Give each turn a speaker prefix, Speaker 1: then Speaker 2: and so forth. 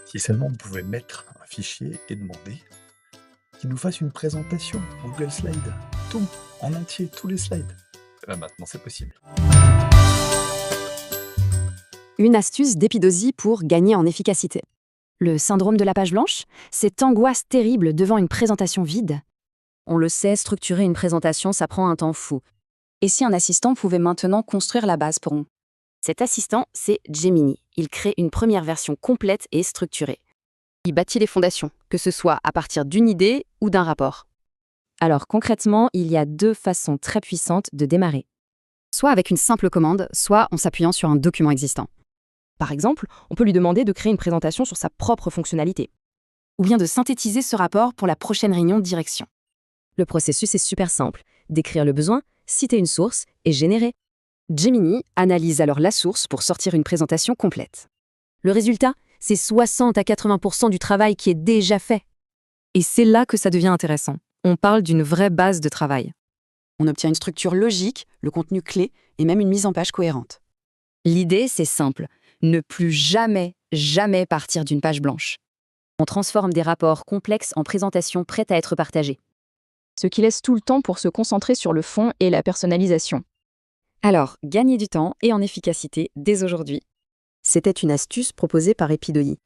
Speaker 1: Si seulement on pouvait mettre un fichier et demander qu'il nous fasse une présentation Google Slide, tout, en entier, tous les slides. Eh ben maintenant, c'est possible.
Speaker 2: Une astuce d'Epidosi pour gagner en efficacité. Le syndrome de la page blanche, cette angoisse terrible devant une présentation vide. On le sait, structurer une présentation, ça prend un temps fou. Et si un assistant pouvait maintenant construire la base pour nous? Cet assistant, c'est Gemini. Il crée une première version complète et structurée. Il bâtit les fondations, que ce soit à partir d'une idée ou d'un rapport. Alors concrètement, il y a deux façons très puissantes de démarrer. Soit avec une simple commande, soit en s'appuyant sur un document existant. Par exemple, on peut lui demander de créer une présentation sur sa propre fonctionnalité, ou bien de synthétiser ce rapport pour la prochaine réunion de direction. Le processus est super simple. Décrire le besoin, citer une source et générer. Gemini analyse alors la source pour sortir une présentation complète. Le résultat, c'est 60 à 80% du travail qui est déjà fait. Et c'est là que ça devient intéressant. On parle d'une vraie base de travail.
Speaker 3: On obtient une structure logique, le contenu clé et même une mise en page cohérente.
Speaker 2: L'idée, c'est simple. Ne plus jamais partir d'une page blanche. On transforme des rapports complexes en présentations prêtes à être partagées.
Speaker 4: Ce qui laisse tout le temps pour se concentrer sur le fond et la personnalisation.
Speaker 2: Alors, gagnez du temps et en efficacité dès aujourd'hui.
Speaker 3: C'était une astuce proposée par Epidoyi.